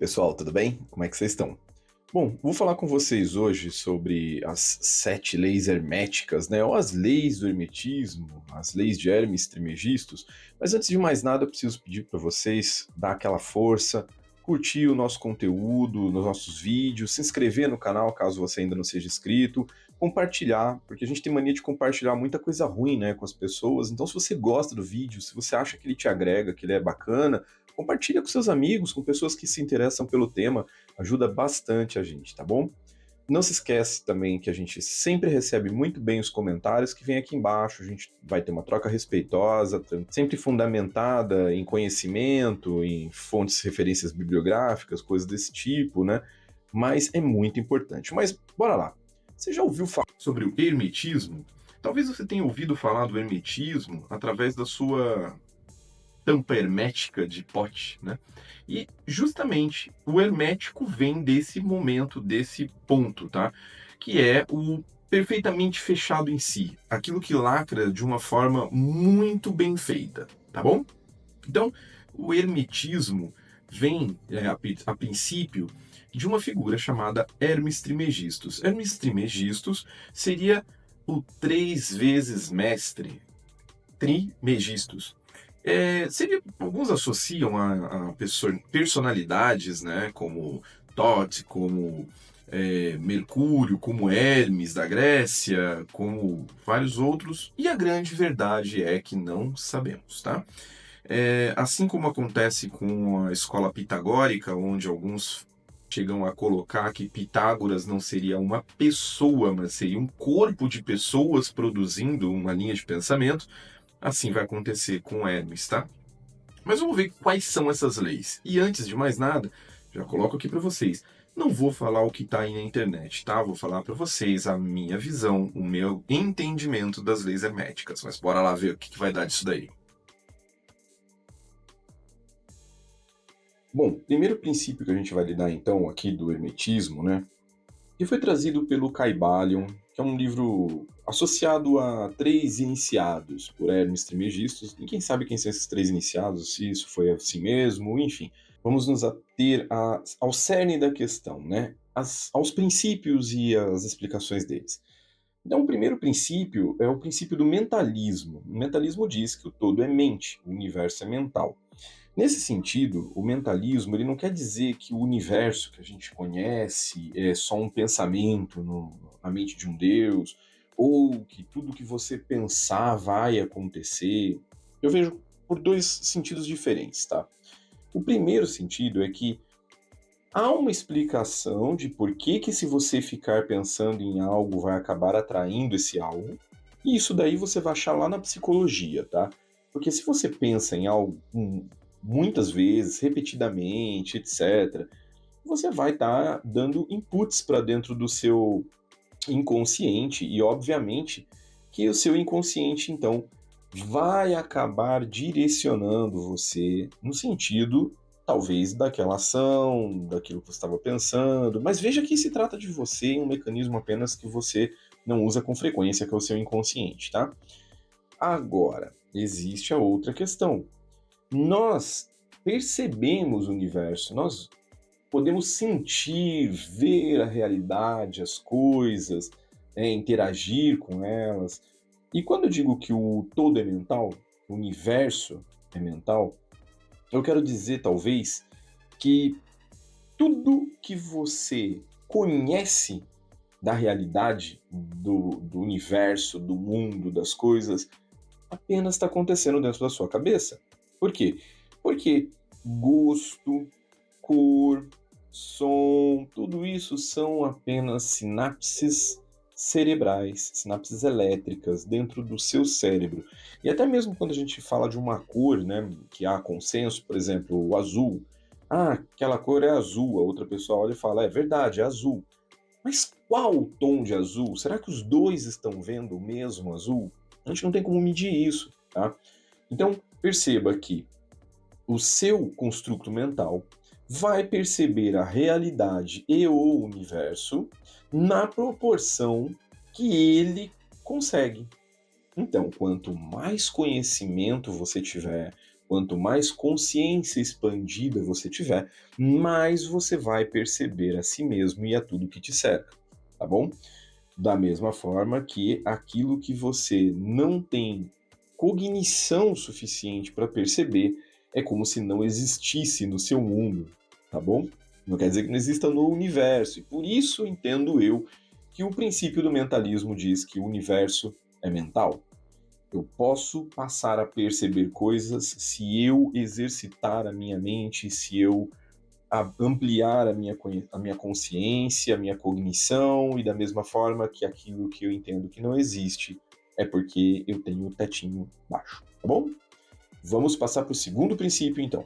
Pessoal, tudo bem? Como é que vocês estão? Bom, vou falar com vocês hoje sobre as 7 leis herméticas, né? Ou as leis do hermetismo, as leis de Hermes Trismegistus. Mas antes de mais nada, eu preciso pedir para vocês dar aquela força, curtir o nosso conteúdo, nos nossos vídeos, se inscrever no canal caso você ainda não seja inscrito, compartilhar, porque a gente tem mania de compartilhar muita coisa ruim, né, com as pessoas. Então, se você gosta do vídeo, se você acha que ele te agrega, que ele é bacana, compartilha com seus amigos, com pessoas que se interessam pelo tema, ajuda bastante a gente, tá bom? Não se esquece também que a gente sempre recebe muito bem os comentários que vem aqui embaixo, a gente vai ter uma troca respeitosa, sempre fundamentada em conhecimento, em fontes, referências bibliográficas, coisas desse tipo, né? Mas é muito importante. Mas bora lá. Você já ouviu falar sobre o hermetismo? Talvez você tenha ouvido falar do hermetismo através da sua tampa hermética de pote, né? E justamente o hermético vem desse momento, desse ponto, tá? Que é o perfeitamente fechado em si, aquilo que lacra de uma forma muito bem feita, tá bom? Então, o hermetismo vem, a princípio, de uma figura chamada Hermes Trismegistus. Hermes Trismegistus seria o 3 vezes mestre Trismegistus. Alguns associam a personalidades, né, como Thoth, como Mercúrio, como Hermes da Grécia, como vários outros, e a grande verdade é que não sabemos, tá? Assim como acontece com a escola pitagórica, onde alguns chegam a colocar que Pitágoras não seria uma pessoa, mas seria um corpo de pessoas produzindo uma linha de pensamento, assim vai acontecer com Hermes, tá? Mas vamos ver quais são essas leis. E antes de mais nada, já coloco aqui para vocês. Não vou falar o que está aí na internet, tá? Vou falar para vocês a minha visão, o meu entendimento das leis herméticas. Mas bora lá ver o que vai dar disso daí. Bom, primeiro princípio que a gente vai lidar então aqui do hermetismo, né? Que foi trazido pelo Caibalion, que é um livro associado a 3 iniciados por Hermes Trismegistus. Ninguém sabe quem são esses 3 iniciados, se isso foi assim mesmo, enfim. Vamos nos ater ao cerne da questão, né? Aos princípios e às explicações deles. Então, o primeiro princípio é o princípio do mentalismo. O mentalismo diz que o todo é mente, o universo é mental. Nesse sentido, o mentalismo ele não quer dizer que o universo que a gente conhece é só um pensamento na mente de um Deus, ou que tudo que você pensar vai acontecer. Eu vejo por 2 sentidos diferentes, tá? O primeiro sentido é que há uma explicação de por que que se você ficar pensando em algo vai acabar atraindo esse algo, e isso daí você vai achar lá na psicologia, tá? Porque se você pensa em algo muitas vezes, repetidamente, etc., você vai estar dando inputs para dentro do seu inconsciente e, obviamente, que o seu inconsciente, então, vai acabar direcionando você no sentido, talvez, daquela ação, daquilo que você estava pensando. Mas veja que se trata de você, um mecanismo apenas que você não usa com frequência, que é o seu inconsciente, tá? Agora, existe a outra questão. Nós percebemos o universo, nós podemos sentir, ver a realidade, as coisas, interagir com elas. E quando eu digo que o todo é mental, o universo é mental, eu quero dizer, talvez, que tudo que você conhece da realidade, do universo, do mundo, das coisas, apenas está acontecendo dentro da sua cabeça. Por quê? Porque gosto, cor, som, tudo isso são apenas sinapses cerebrais, sinapses elétricas dentro do seu cérebro. E até mesmo quando a gente fala de uma cor, né, que há consenso, por exemplo, o azul. Ah, aquela cor é azul. A outra pessoa olha e fala, é verdade, é azul. Mas qual o tom de azul? Será que os dois estão vendo o mesmo azul? A gente não tem como medir isso, tá? Então, perceba que o seu construto mental vai perceber a realidade e o universo na proporção que ele consegue. Então, quanto mais conhecimento você tiver, Quanto mais consciência expandida você tiver, mais você vai perceber a si mesmo e a tudo que te cerca, tá bom? Da mesma forma que aquilo que você não tem cognição suficiente para perceber é como se não existisse no seu mundo, tá bom? Não quer dizer que não exista no universo. E por isso entendo eu que o princípio do mentalismo diz que o universo é mental. Eu posso passar a perceber coisas se eu exercitar a minha mente, se eu ampliar a minha consciência, a minha cognição, e da mesma forma que aquilo que eu entendo que não existe é porque eu tenho o tetinho baixo, tá bom? Vamos passar para o segundo princípio, então.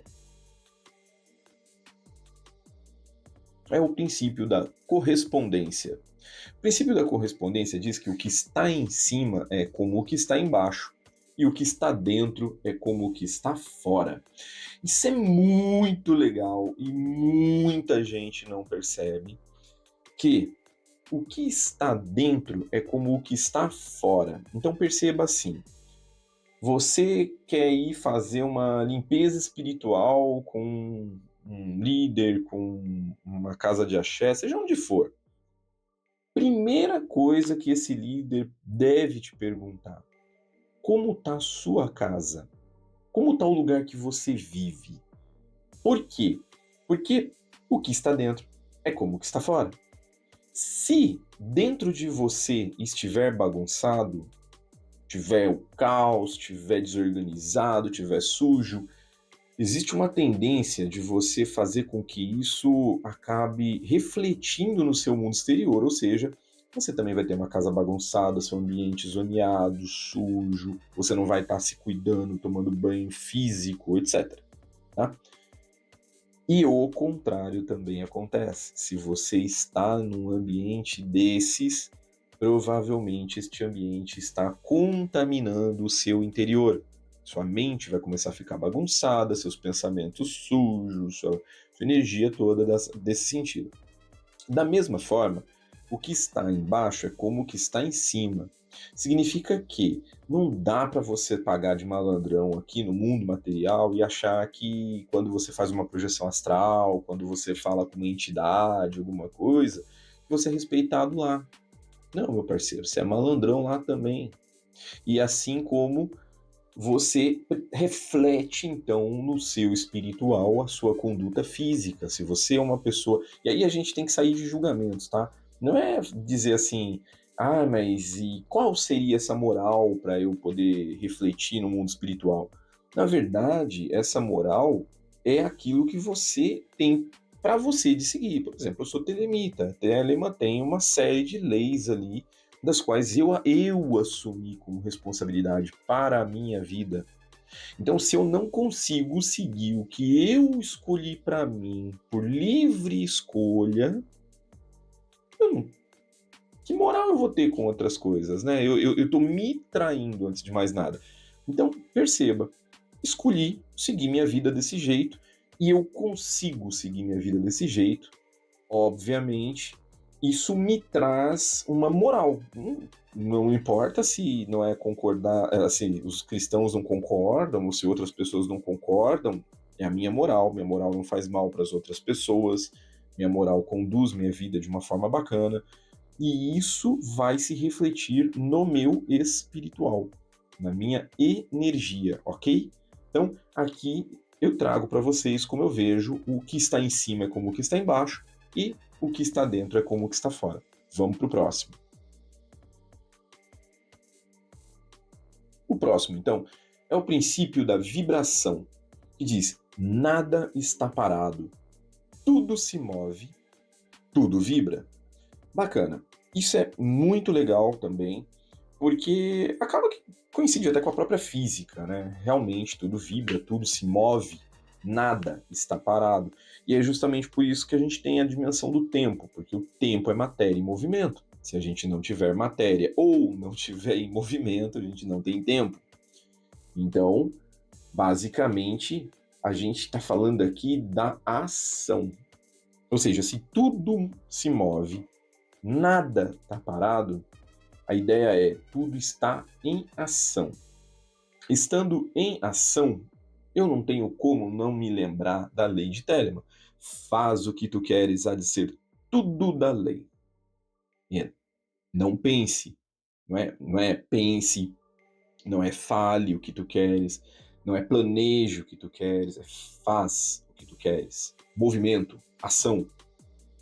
É o princípio da correspondência. O princípio da correspondência diz que o que está em cima é como o que está embaixo, e o que está dentro é como o que está fora. Isso é muito legal e muita gente não percebe que o que está dentro é como o que está fora. Então perceba assim, você quer ir fazer uma limpeza espiritual com um líder, com uma casa de axé, seja onde for. Primeira coisa que esse líder deve te perguntar: como está a sua casa? Como está o lugar que você vive? Por quê? Porque o que está dentro é como o que está fora. Se dentro de você estiver bagunçado, tiver o caos, tiver desorganizado, tiver sujo, existe uma tendência de você fazer com que isso acabe refletindo no seu mundo exterior, ou seja, você também vai ter uma casa bagunçada, seu ambiente zoneado, sujo, você não vai estar se cuidando, tomando banho físico, etc. Tá? E o contrário também acontece. Se você está num ambiente desses, provavelmente este ambiente está contaminando o seu interior. Sua mente vai começar a ficar bagunçada, seus pensamentos sujos, sua energia toda desse sentido. Da mesma forma, o que está embaixo é como o que está em cima. Significa que não dá para você pagar de malandrão aqui no mundo material e achar que quando você faz uma projeção astral, quando você fala com uma entidade, alguma coisa, você é respeitado lá. Não, meu parceiro, você é malandrão lá também. E assim como você reflete então no seu espiritual a sua conduta física. Se você é uma pessoa. E aí a gente tem que sair de julgamentos, tá? Não é dizer assim, ah, mas e qual seria essa moral para eu poder refletir no mundo espiritual? Na verdade, essa moral é aquilo que você tem para você de seguir. Por exemplo, eu sou telemita. A Telema tem uma série de leis ali das quais eu assumi como responsabilidade para a minha vida. Então, se eu não consigo seguir o que eu escolhi para mim por livre escolha, eu não, que moral eu vou ter com outras coisas, né? Eu tô me traindo antes de mais nada. Então, perceba, escolhi seguir minha vida desse jeito e eu consigo seguir minha vida desse jeito, obviamente, isso me traz uma moral. Não importa se não é concordar, assim, os cristãos não concordam, ou se outras pessoas não concordam, é a minha moral. Minha moral não faz mal para as outras pessoas, minha moral conduz minha vida de uma forma bacana, e isso vai se refletir no meu espiritual, na minha energia, ok? Então, aqui eu trago para vocês como eu vejo o que está em cima é como o que está embaixo, e o que está dentro é como o que está fora. Vamos para o próximo. O próximo, então, é o princípio da vibração, que diz: nada está parado, tudo se move, tudo vibra. Bacana. Isso é muito legal também, porque acaba que coincide até com a própria física, né? Realmente tudo vibra, tudo se move, nada está parado. E é justamente por isso que a gente tem a dimensão do tempo, porque o tempo é matéria em movimento. Se a gente não tiver matéria ou não tiver em movimento, a gente não tem tempo. Então, basicamente, a gente está falando aqui da ação. Ou seja, se tudo se move, nada está parado, a ideia é tudo está em ação. Estando em ação, Eu não tenho como não me lembrar da lei de Telemann. Faz o que tu queres, há de ser tudo da lei. E não pense, não é pense, não é fale o que tu queres, não é planeje o que tu queres, é faz o que tu queres. Movimento, ação.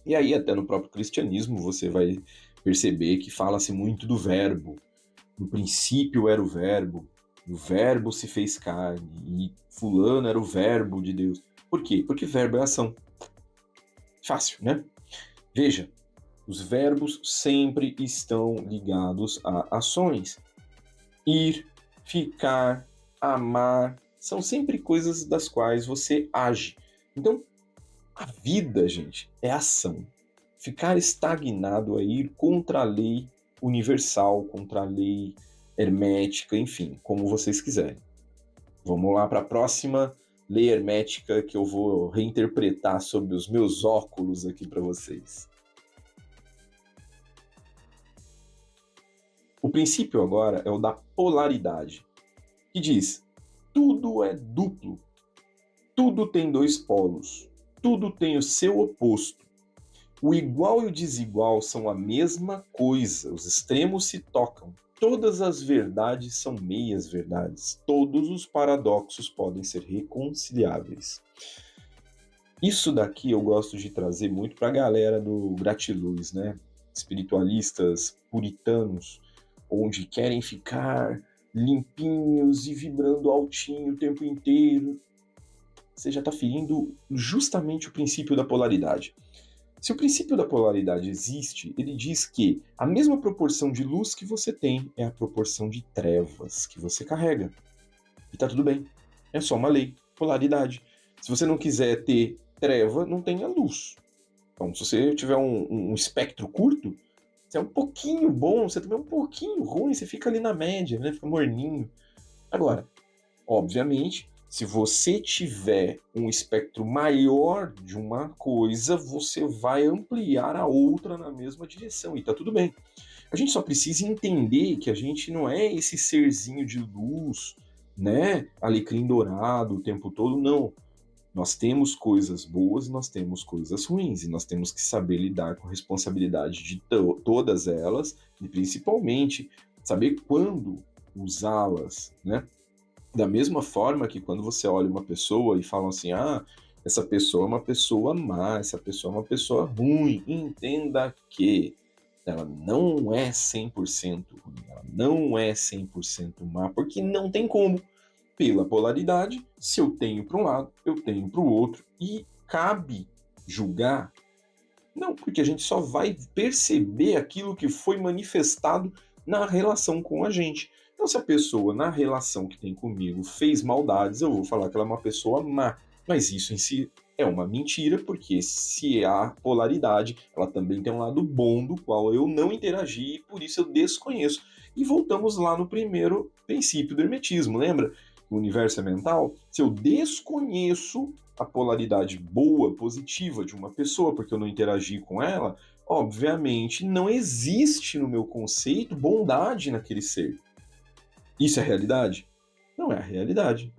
E aí até no próprio cristianismo você vai perceber que fala-se muito do verbo. No princípio era o verbo se fez carne, e fulano era o verbo de Deus. Por quê? Porque verbo é ação. Fácil, né? Veja, os verbos sempre estão ligados a ações. Ir, ficar, amar, são sempre coisas das quais você age. Então, a vida, gente, é ação. Ficar estagnado é ir contra a lei universal, contra a lei hermética, enfim, como vocês quiserem. Vamos lá para a próxima lei hermética que eu vou reinterpretar sob os meus óculos aqui para vocês. O princípio agora é o da polaridade, que diz: tudo é duplo, tudo tem dois polos, tudo tem o seu oposto. O igual e o desigual são a mesma coisa, os extremos se tocam. Todas as verdades são meias verdades, todos os paradoxos podem ser reconciliáveis. Isso daqui eu gosto de trazer muito para a galera do gratiluz, né? Espiritualistas puritanos, onde querem ficar limpinhos e vibrando altinho o tempo inteiro. Você já está ferindo justamente o princípio da polaridade. Se o princípio da polaridade existe, ele diz que a mesma proporção de luz que você tem é a proporção de trevas que você carrega. E tá tudo bem. É só uma lei. Polaridade. Se você não quiser ter treva, não tenha luz. Então, se você tiver um espectro curto, você é um pouquinho bom, você também é um pouquinho ruim, você fica ali na média, né? Fica morninho. Agora, obviamente, se você tiver um espectro maior de uma coisa, você vai ampliar a outra na mesma direção, e tá tudo bem. A gente só precisa entender que a gente não é esse serzinho de luz, né? Alecrim dourado o tempo todo, não. Nós temos coisas boas e nós temos coisas ruins, e nós temos que saber lidar com a responsabilidade de todas elas, e principalmente saber quando usá-las, né? Da mesma forma que quando você olha uma pessoa e fala assim, essa pessoa é uma pessoa má, essa pessoa é uma pessoa ruim, entenda que ela não é 100% ruim, ela não é 100% má, porque não tem como. Pela polaridade, se eu tenho para um lado, eu tenho para o outro, e cabe julgar. Não, porque a gente só vai perceber aquilo que foi manifestado na relação com a gente. Então, se a pessoa, na relação que tem comigo, fez maldades, eu vou falar que ela é uma pessoa má. Mas isso em si é uma mentira, porque se há polaridade, ela também tem um lado bom do qual eu não interagi e por isso eu desconheço. E voltamos lá no primeiro princípio do hermetismo, lembra? O universo é mental. Se eu desconheço a polaridade boa, positiva de uma pessoa, porque eu não interagi com ela, obviamente não existe no meu conceito bondade naquele ser. Isso é realidade? Não é a realidade.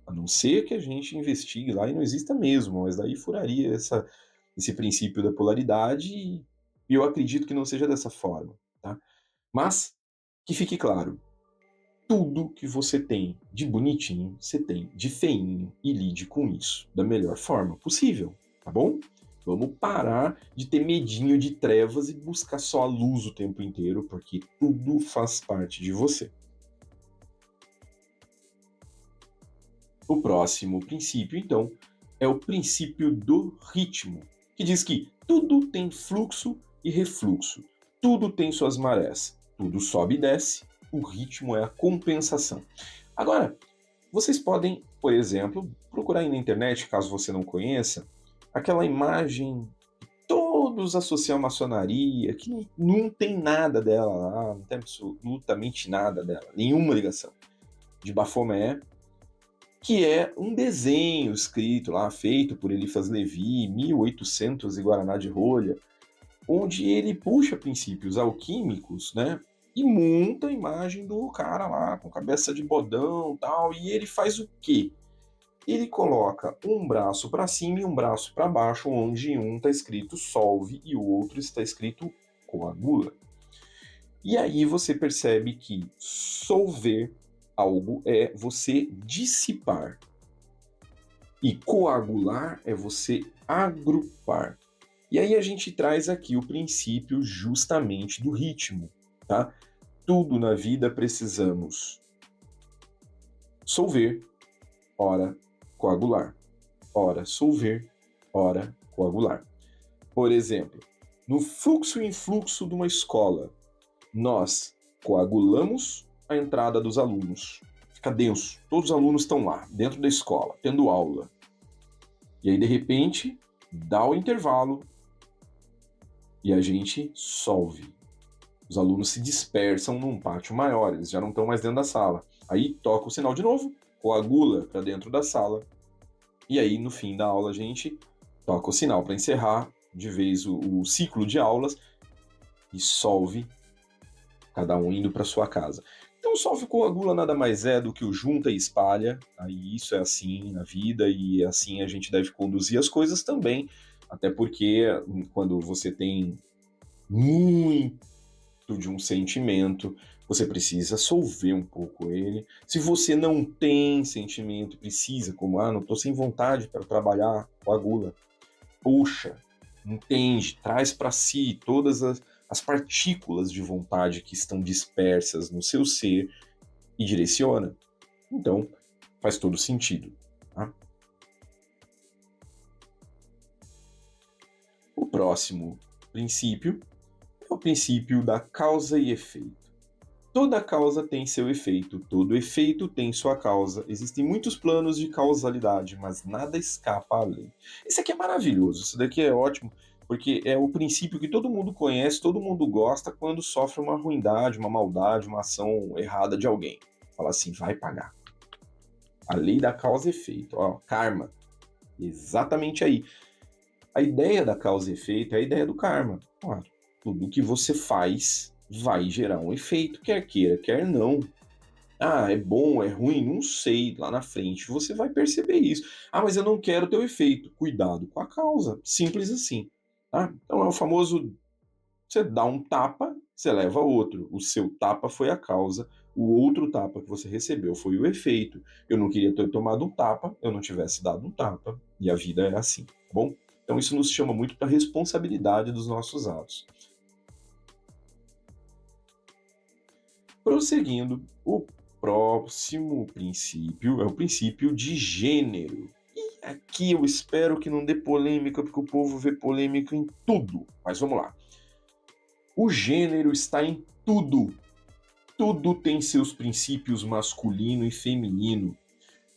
A não ser que a gente investigue lá e não exista mesmo, mas daí furaria esse princípio da polaridade e eu acredito que não seja dessa forma. Tá? Mas, que fique claro, tudo que você tem de bonitinho, você tem de feinho e lide com isso da melhor forma possível, tá bom? Vamos parar de ter medinho de trevas e buscar só a luz o tempo inteiro, porque tudo faz parte de você. O próximo princípio, então, é o princípio do ritmo, que diz que tudo tem fluxo e refluxo, tudo tem suas marés, tudo sobe e desce, o ritmo é a compensação. Agora, vocês podem, por exemplo, procurar aí na internet, caso você não conheça, aquela imagem que todos associam à maçonaria, que não tem nada dela lá, não tem absolutamente nada dela, nenhuma ligação, de Baphomet, que é um desenho escrito lá, feito por Eliphas Levi, 1800 e Guaraná de rolha, onde ele puxa princípios alquímicos, né? E monta a imagem do cara lá com cabeça de bodão e tal. E ele faz o quê? ele coloca um braço para cima e um braço para baixo, onde um está escrito solve e o outro está escrito coagula. E aí você percebe que solver algo é você dissipar e coagular é você agrupar. E aí a gente traz aqui o princípio justamente do ritmo, tá? Tudo na vida precisamos solver, ora coagular, ora solver, ora coagular. Por exemplo, no fluxo e influxo de uma escola, nós coagulamos a entrada dos alunos. Fica denso, todos os alunos estão lá, dentro da escola, tendo aula. E aí, de repente, dá o intervalo e a gente solve. Os alunos se dispersam num pátio maior, eles já não estão mais dentro da sala. Aí toca o sinal de novo, coagula para dentro da sala, e aí no fim da aula a gente toca o sinal para encerrar de vez o ciclo de aulas e solve, cada um indo para sua casa. Então o solve coagula nada mais é do que o junta e espalha, aí isso é assim na vida e assim a gente deve conduzir as coisas também, até porque quando você tem muito de um sentimento, você precisa solver um pouco ele. Se você não tem sentimento, precisa, como, não estou sem vontade para trabalhar, coagula. Puxa, entende, traz para si todas as partículas de vontade que estão dispersas no seu ser e direciona. Então, faz todo sentido. Tá? O próximo princípio é o princípio da causa e efeito. Toda causa tem seu efeito, todo efeito tem sua causa. Existem muitos planos de causalidade, mas nada escapa à lei. Esse aqui é maravilhoso, isso daqui é ótimo, porque é o princípio que todo mundo conhece, todo mundo gosta quando sofre uma ruindade, uma maldade, uma ação errada de alguém. Fala assim, vai pagar. A lei da causa e efeito, ó, karma. Exatamente aí. A ideia da causa e efeito é a ideia do karma. Ó, tudo que você faz vai gerar um efeito, quer queira, quer não. É bom, é ruim, não sei, lá na frente você vai perceber isso. Mas eu não quero ter o efeito. Cuidado com a causa, simples assim. Tá? Então é o famoso, você dá um tapa, você leva outro. O seu tapa foi a causa, o outro tapa que você recebeu foi o efeito. Eu não queria ter tomado um tapa, eu não tivesse dado um tapa, e a vida é assim, tá bom? Então isso nos chama muito para a responsabilidade dos nossos atos. Prosseguindo, o próximo princípio é o princípio de gênero. E aqui eu espero que não dê polêmica, porque o povo vê polêmica em tudo. Mas vamos lá. O gênero está em tudo. Tudo tem seus princípios masculino e feminino.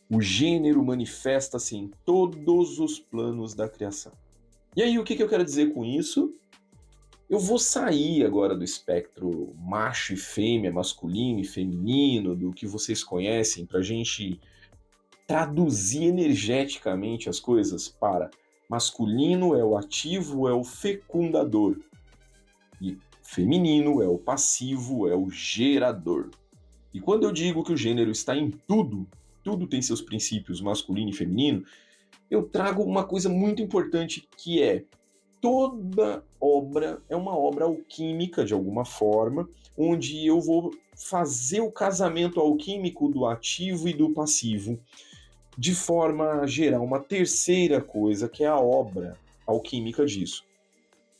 O gênero manifesta-se em todos os planos da criação. E aí, o que eu quero dizer com isso? Eu vou sair agora do espectro macho e fêmea, masculino e feminino, do que vocês conhecem, para a gente traduzir energeticamente as coisas para masculino é o ativo, é o fecundador, e feminino é o passivo, é o gerador. E quando eu digo que o gênero está em tudo, tudo tem seus princípios masculino e feminino, eu trago uma coisa muito importante que é toda obra é uma obra alquímica, de alguma forma, onde eu vou fazer o casamento alquímico do ativo e do passivo, de forma a gerar uma terceira coisa, que é a obra alquímica disso.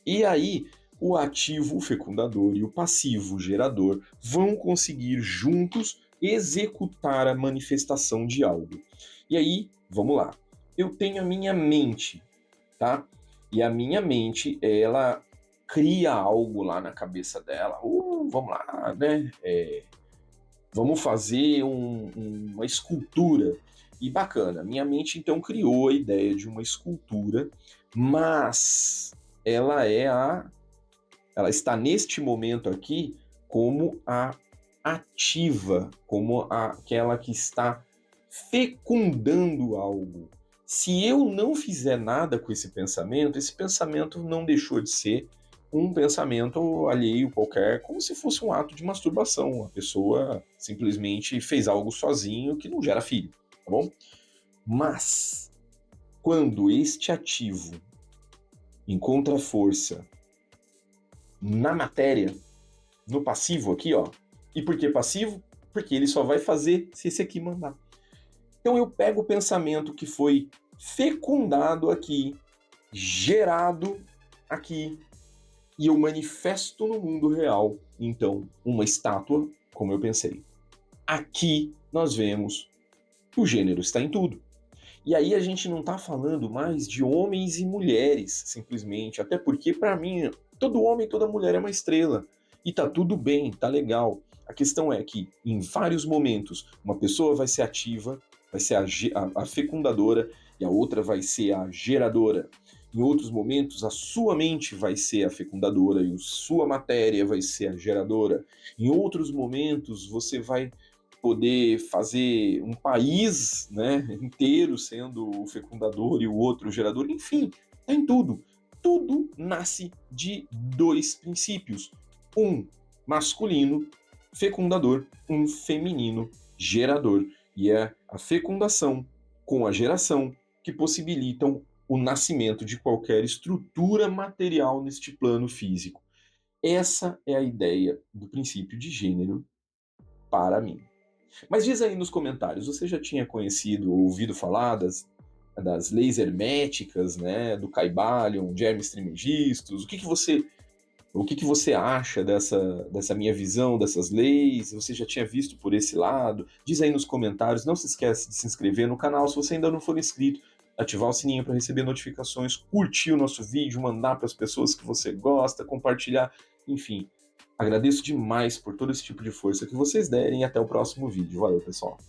E aí, o ativo, o fecundador, e o passivo, o gerador, vão conseguir juntos executar a manifestação de algo. E aí, vamos lá. Eu tenho a minha mente, tá? E a minha mente, ela cria algo lá na cabeça dela. Vamos lá, né? Vamos fazer uma escultura. E bacana, minha mente então criou a ideia de uma escultura, mas ela está neste momento aqui como a ativa, como aquela que está fecundando algo. Se eu não fizer nada com esse pensamento não deixou de ser um pensamento alheio qualquer, como se fosse um ato de masturbação. A pessoa simplesmente fez algo sozinho que não gera filho, tá bom? Mas, quando este ativo encontra força na matéria, no passivo aqui, ó. E por que passivo? Porque ele só vai fazer se esse aqui mandar. Então eu pego o pensamento que foi fecundado aqui, gerado aqui, e eu manifesto no mundo real, então, uma estátua, como eu pensei. Aqui nós vemos que o gênero está em tudo. E aí a gente não está falando mais de homens e mulheres, simplesmente, até porque, para mim, todo homem e toda mulher é uma estrela. E tá tudo bem, tá legal. A questão é que, em vários momentos, uma pessoa vai ser ativa, vai ser a fecundadora, e a outra vai ser a geradora. Em outros momentos, a sua mente vai ser a fecundadora e a sua matéria vai ser a geradora. Em outros momentos, você vai poder fazer um país, né, inteiro sendo o fecundador e o outro o gerador. Enfim, tá em tudo. Tudo nasce de dois princípios. Um masculino, fecundador, um feminino, gerador. E é a fecundação com a geração que possibilitam o nascimento de qualquer estrutura material neste plano físico. Essa é a ideia do princípio de gênero para mim. Mas diz aí nos comentários, você já tinha conhecido ou ouvido falar das leis herméticas, né, do Kybalion, de Hermes Trismegistus? O que você acha dessa minha visão, dessas leis? Você já tinha visto por esse lado? Diz aí nos comentários. Não se esquece de se inscrever no canal se você ainda não for inscrito. Ativar o sininho para receber notificações, curtir o nosso vídeo, mandar para as pessoas que você gosta, compartilhar, enfim. Agradeço demais por todo esse tipo de força que vocês derem e até o próximo vídeo. Valeu, pessoal!